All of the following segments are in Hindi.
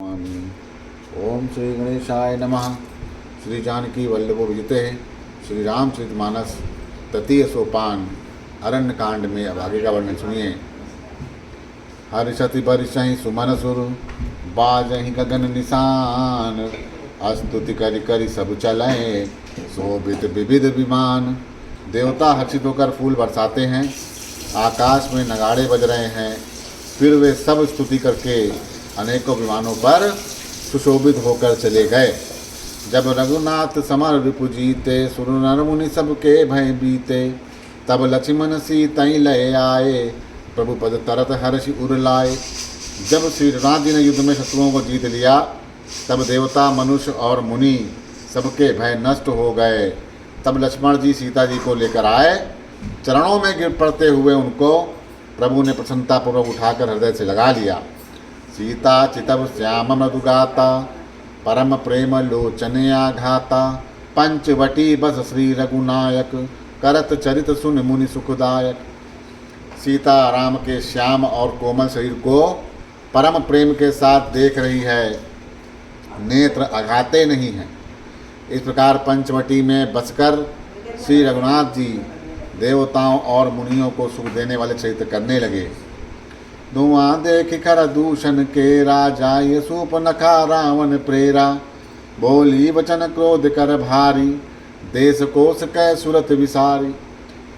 ओम श्री गणेशाय नमः। श्री जानकी वल्लभो विजिते श्री रामचरितमानस तृतीय सोपान अरण्य कांड में अब आगे का वर्णन सुनिए। हर्षति बरिसहि सुमन सुर बाजहि गगन निशान अस्तुति करि करि सब चलें शोभित विविध विमान। देवता हर्षित होकर फूल बरसाते हैं, आकाश में नगाड़े बज रहे हैं, फिर वे सब स्तुति करके अनेकों विमानों पर सुशोभित होकर चले गए। जब रघुनाथ समर रिपु जीते सुर नर मुनि सबके भय बीते, तब लक्ष्मण सीतई लय आए प्रभु पद तरत हर्षि उर लाए। जब श्री रघुनाथ जी ने युद्ध में शत्रुओं को जीत लिया, तब देवता मनुष्य और मुनि सबके भय नष्ट हो गए। तब लक्ष्मण जी सीता जी को लेकर आए, चरणों में गिर पड़ते हुए उनको प्रभु ने प्रसन्नतापूर्वक उठाकर हृदय से लगा लिया। सीता चितव श्याम मधुगाता परम प्रेम लोचनया घाता, पंचवटी बस श्री रघुनायक करत चरित सुन मुनि सुखदायक। सीता राम के श्याम और कोमल शरीर को परम प्रेम के साथ देख रही है, नेत्र अघाते नहीं हैं। इस प्रकार पंचवटी में बसकर श्री रघुनाथ जी देवताओं और मुनियों को सुख देने वाले चरित्र करने लगे। धुआं देख कर दूषण के राजा ये सूपनखा रावण प्रेरा, बोली वचन क्रोध कर भारी देश कोस कै सुरत विसारी।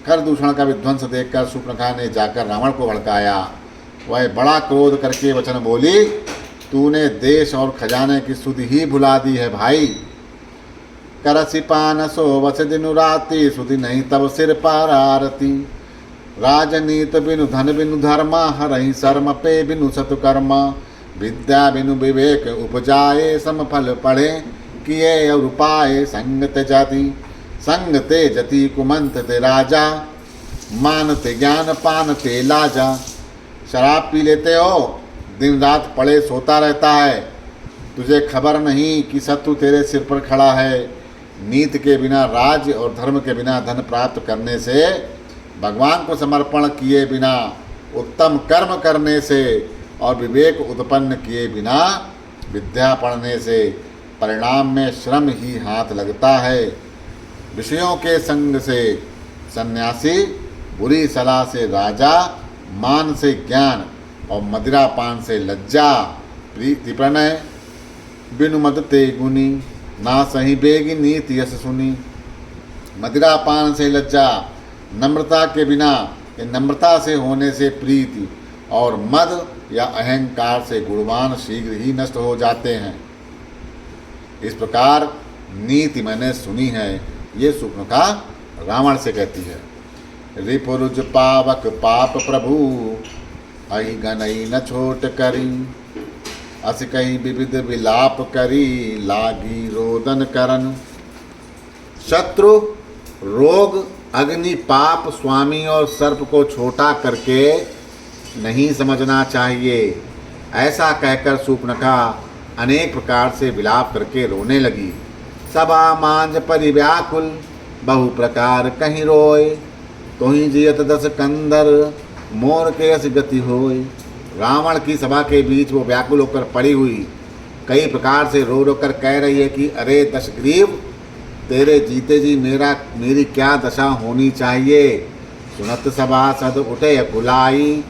कर दूषण का विध्वंस देखकर सूपनखा ने जाकर रावण को भड़काया। वह बड़ा क्रोध करके वचन बोली, तूने देश और खजाने की सुधि ही भुला दी है भाई। करसी पान सो वस दिनु राति सुधि नहीं तब सिर पार आरती। राजनीत बिनु धन बिनु धर्मा हरहि शर्म पे बिनु सतुकर्मा। विद्या बिनु विवेक उपजाए सम फल पढ़े किए और पाए। संगत जाति संगते जति कुमंत ते राजा, मानते ज्ञान पानते लाजा। शराब पी लेते हो, दिन रात पड़े सोता रहता है, तुझे खबर नहीं कि शत्रु तेरे सिर पर खड़ा है। नीति के बिना राज्य और धर्म के बिना धन प्राप्त करने से, भगवान को समर्पण किए बिना उत्तम कर्म करने से और विवेक उत्पन्न किए बिना विद्या पढ़ने से परिणाम में श्रम ही हाथ लगता है। विषयों के संग से सन्यासी, बुरी सलाह से राजा, मान से ज्ञान और मदिरा पान से लज्जा। प्रीति प्रणय बिनु मद ते गुनी, ना सही बेगी नीति यस सुनी। मदिरा पान से लज्जा, नम्रता के बिना नम्रता से होने से प्रीति और मद या अहंकार से गुणवान शीघ्र ही नष्ट हो जाते हैं। इस प्रकार नीति मैंने सुनी है, ये सूपनखा रावण से कहती है। रिपुरुज पावक पाप प्रभु अहि गनई न छोट करी। अस कहीं विविध विलाप करी लागी रोदन करन। शत्रु, रोग, अग्नि, पाप, स्वामी और सर्प को छोटा करके नहीं समझना चाहिए। ऐसा कहकर सूपनखा अनेक प्रकार से विलाप करके रोने लगी। सबा मांझ परि व्याकुल बहु प्रकार कहीं रोए। तुहि जियत दस कंदर मोर के अस गति होए। रावण की सभा के बीच वो व्याकुल होकर पड़ी हुई कई प्रकार से रो रो कर कह रही है कि अरे दशग्रीव, तेरे जीते जी मेरी क्या दशा होनी चाहिए। सुनत सभासद उठे बुलाई,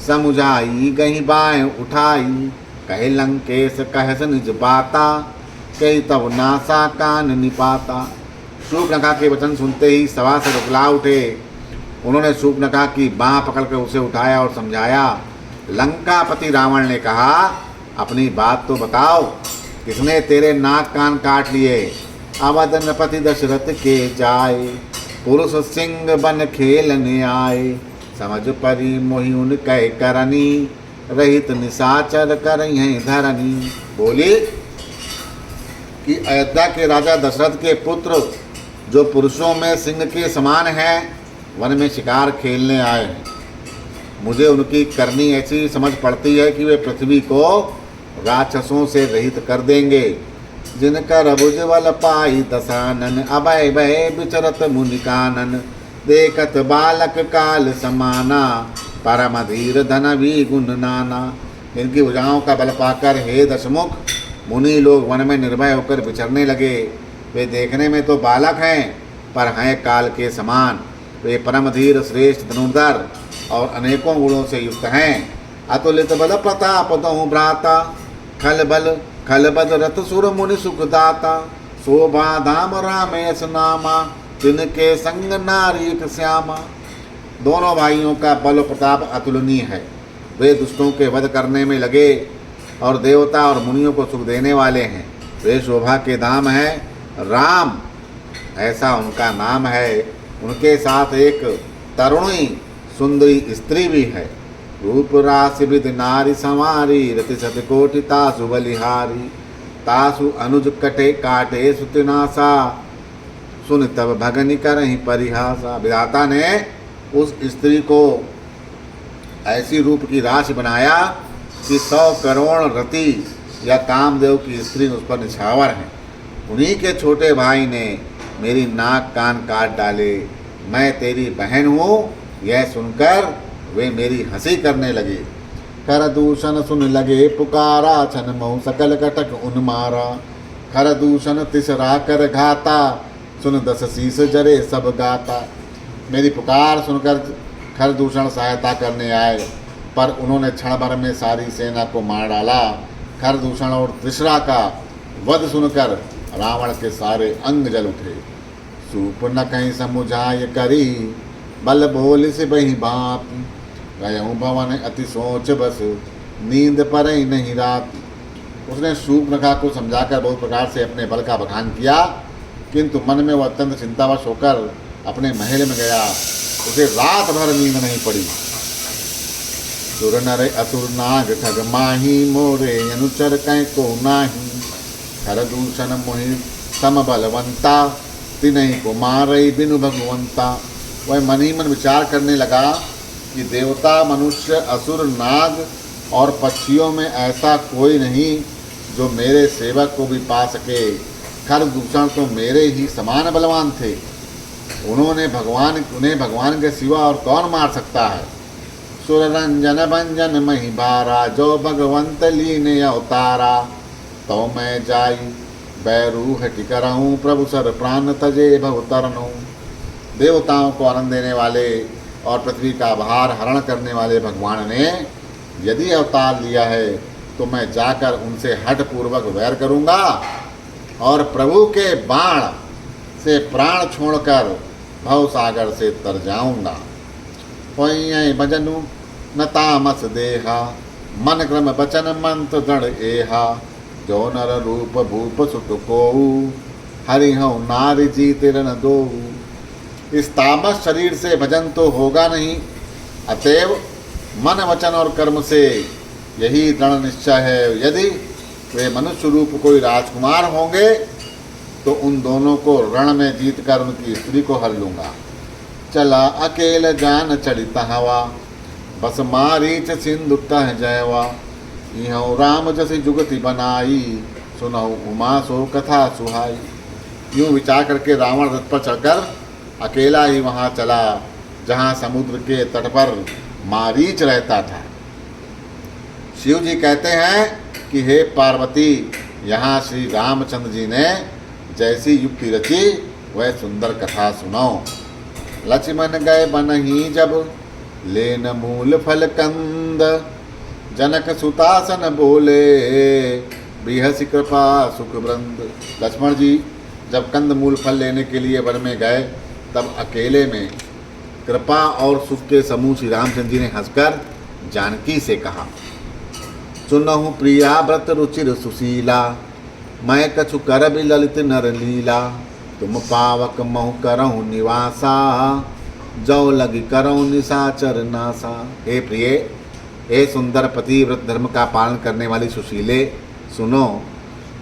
समुझाई गही बाएं उठाई। कहे लंकेश कहस निज बाता, कही तब नासा कान निपाता। सूपनखा के वचन सुनते ही सभासद उकला उठे। उन्होंने सूपनखा की बाँह पकड़कर उसे उठाया और समझाया। लंकापति रावण ने कहा, अपनी बात तो बताओ, किसने तेरे नाक कान काट लिए। अवध नृपति दशरथ के जाए, पुरुष सिंह बन खेलने आए। समझ परी मोहि उन कह करनी, रहित निशाचर करई धरनी। बोली कि अयोध्या के राजा दशरथ के पुत्र जो पुरुषों में सिंह के समान हैं, वन में शिकार खेलने आए हैं। मुझे उनकी करनी ऐसी समझ पड़ती है कि वे पृथ्वी को राक्षसों से रहित कर देंगे। जिनकर भुजबल पाई दशानन, अभय भय विचरत मुनिकानन। देखत बालक काल समाना, परम धीर धन भी गुण नाना। इनकी भुजाओं का बल पाकर हे दशमुख मुनि लोग वन में निर्भय होकर विचरने लगे। वे देखने में तो बालक हैं पर हैं काल के समान। वे परम धीर श्रेष्ठ धनुर्धर और अनेकों गुणों से युक्त हैं। अतुलित बल प्रताप तहु भ्राता खल बल रथ सुर मुनि सुखदाता। शोभा धाम रामेश नामा तिनके संग नारी श्यामा। दोनों भाइयों का बल प्रताप अतुलनीय है। वे दुष्टों के वध करने में लगे और देवता और मुनियों को सुख देने वाले हैं। वे शोभा के धाम हैं, राम ऐसा उनका नाम है। उनके साथ एक तरुणी सुंदरी स्त्री भी है। रूप राशि विद नारी संवारी रति सत कोटि तासु बलिहारी। तासु अनुज कटे काटे सुतिनासा सुन तब भगनि करहि परिहासा। विधाता ने उस स्त्री को ऐसी रूप की राशि बनाया कि 100 करोड़ रति या कामदेव की स्त्री उस पर निछावर है। उन्हीं के छोटे भाई ने मेरी नाक कान काट डाले। मैं तेरी बहन हूँ यह सुनकर वे मेरी हंसी करने लगे। कर दूषण सुन लगे पुकारा छन महु सकल कटक उन्मारा। खर दूषण तिसरा कर घाता सुन 10 शीस जरे सब गाता। मेरी पुकार सुनकर खर दूषण सहायता करने आए पर उन्होंने क्षण भर में सारी सेना को मार डाला। खर दूषण और तिसरा का वध सुनकर रावण के सारे अंग जल उठे। सूप न कहीं समुझाय करी बल बोल से बही बाप। गयऊँ भवन अति सोच बस नींद पर ही नहीं रात। उसने शूर्पणखा को समझाकर बहुत प्रकार से अपने बल का बखान किया किंतु मन में वह अत्यंत चिंतावश होकर अपने महल में गया। उसे रात भर नींद नहीं पड़ी। सुर नर असुर नाग ठग माही मोरे अनुचर कै को नाही। खर दूषण मोहि सम बलवंता तिनहि को मारई बिनु भगवंता। वह मन ही मन विचार करने लगा कि देवता मनुष्य असुर नाग और पक्षियों में ऐसा कोई नहीं जो मेरे सेवक को भी पा सके। खर दूषण तो मेरे ही समान बलवान थे। उन्हें भगवान के सिवा और कौन मार सकता है। सुर रंजन भंजन मही भारा जो भगवंत लीने अवतारा। तो मैं जाई बैरू हटि करऊँ प्रभु सर प्राण तजे भवतरनु। देवताओं को आनंद देने वाले और पृथ्वी का भार हरण करने वाले भगवान ने यदि अवतार लिया है तो मैं जाकर उनसे हठ पूर्वक वैर करूँगा और प्रभु के बाण से प्राण छोड़कर भव सागर से तर जाऊँगा। होई भजनु न तामस देहा मन क्रम बचन मंत्र दृढ़ एहा। जो नर रूप भूप सुत कोऊ हरि हऊ नारी जीत न दोऊ। इस तामस शरीर से भजन तो होगा नहीं, अतएव मन वचन और कर्म से यही दृढ़ निश्चय है। यदि वे मनुष्य रूप कोई राजकुमार होंगे तो उन दोनों को रण में जीत कर उनकी स्त्री को हर लूँगा। चला अकेल जान चढ़ित हवा बस मारीच सिंधु तह जयवा। इहु राम जसी जुगति बनाई सुनहु उमा सो कथा सुहाई। यूँ विचार करके रावण रथ पर चढ़कर अकेला ही वहाँ चला जहाँ समुद्र के तट पर मारीच रहता था। शिव जी कहते हैं कि हे पार्वती, यहाँ श्री रामचंद्र जी ने जैसी युक्ति रची वह सुंदर कथा सुनो। लक्ष्मण गए बनहि जब लेन मूल फल कंद। जनक सुतासन बोले बिहसी कृपा सुख वृंद। लक्ष्मण जी जब कंद मूल फल लेने के लिए वन में गए तब अकेले में कृपा और सुख के समूह श्री रामचंद्र जी ने हंसकर जानकी से कहा। सुनहु प्रिया व्रत रुचिर सुशीला मैं कछु कर भी ललित नर लीला। तुम पावक महु करहु निवासा जौ लगी करहु निशाचर नासा। हे प्रिय, हे सुंदर पतिव्रत धर्म का पालन करने वाली सुशीले, सुनो,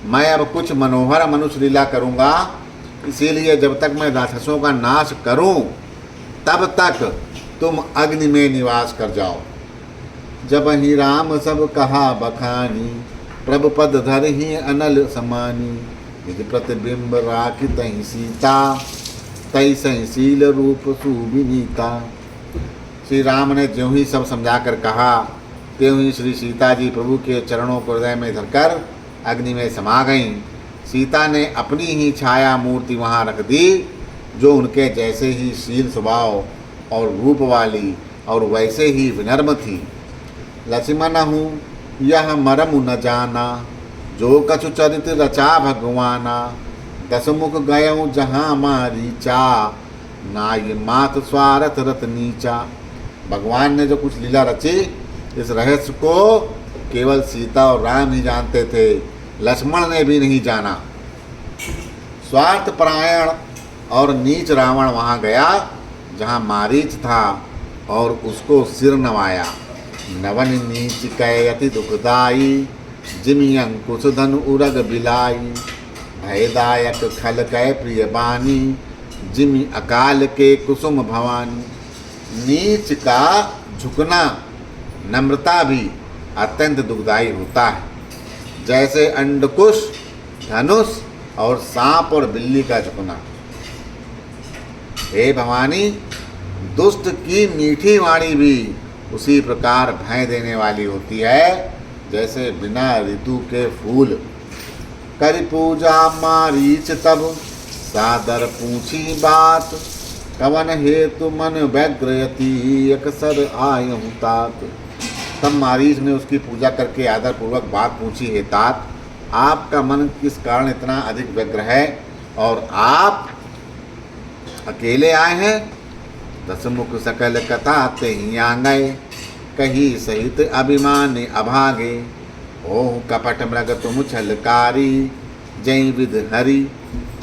मैं अब कुछ मनोहर मनुष्य लीला करूँगा। इसीलिए जब तक मैं राक्षसों का नाश करूं तब तक तुम अग्नि में निवास कर जाओ। जब ही राम सब कहा बखानी प्रभु पद धर ही अनल समानी। यदि प्रतिबिंब राखी तही सीता तई सहशील रूप सुविनीता। श्री राम ने ज्यों ही सब समझाकर कहा त्यों ही श्री सीता जी प्रभु के चरणों को हृदय में धरकर अग्नि में समा गईं। सीता ने अपनी ही छाया मूर्ति वहाँ रख दी, जो उनके जैसे ही शील स्वभाव और रूप वाली और वैसे ही विनम्र थी। लक्ष्मण हूँ यह मरम न जाना, जो कछु चरित रचा भगवाना। दसमुख गयऊँ जहाँ मारीचा, नाय मात स्वार्थ रत नीचा। भगवान ने जो कुछ लीला रची, इस रहस्य को केवल सीता और राम ही जानते थे, लक्ष्मण ने भी नहीं जाना। स्वार्थ परायण और नीच रावण वहाँ गया जहाँ मारीच था और उसको सिर नवाया। नवन नीच कैयति दुखदाई, जिमि अंकुश धन उरग बिलाई। भयदायक खल कै प्रिय बानी, जिमि अकाल के कुसुम भवानी। नीच का झुकना नम्रता भी अत्यंत दुखदायी होता है, जैसे अंडकुश, धनुष और सांप और बिल्ली का झुकना। हे भवानी, दुष्ट की मीठी वाणी भी उसी प्रकार भय देने वाली होती है, जैसे बिना ऋतु के फूल। कर पूजा मारीच तब, सादर पूछी बात। कवन हेतु मन व्यग्रयति, अकसर आयहु तात। तब मारीच ने उसकी पूजा करके आदरपूर्वक बात पूछी, हे तात, आपका मन किस कारण इतना अधिक व्यग्र है और आप अकेले आए हैं? दसमुख सकल कथा ते ही आंगए, कही सहित अभिमानी अभागे। ओह कपट मृग तुम छलकारी, जय विध हरि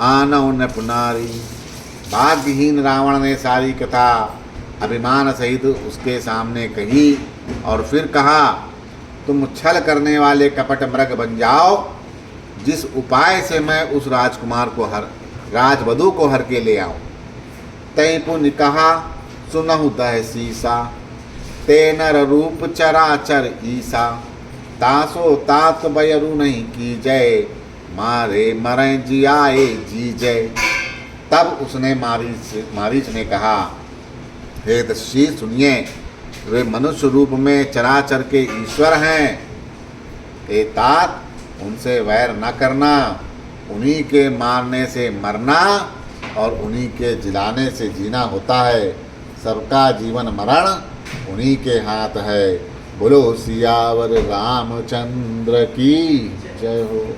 आनव न पुनारी। भाग्यहीन रावण ने सारी कथा अभिमान सहित उसके सामने कही और फिर कहा, तुम छल करने वाले कपट मृग बन जाओ, जिस उपाय से मैं उस राजकुमार को राजवधू को हर के ले आऊं। तय पुण्य कहा सुनहु दह सीसा, ते नर रूप चराचर ईसा। तासो तात बयरु नहीं की जय, मारे मरें जियाए जी जय। तब उसने मारीच ने कहा, हे दस्यु सुनिए, वे मनुष्य रूप में चराचर के ईश्वर हैं। हे तात, उनसे वैर न करना, उन्हीं के मारने से मरना और उन्हीं के जिलाने से जीना होता है। सबका जीवन मरण उन्हीं के हाथ है। बोलो सियावर रामचंद्र की जय हो।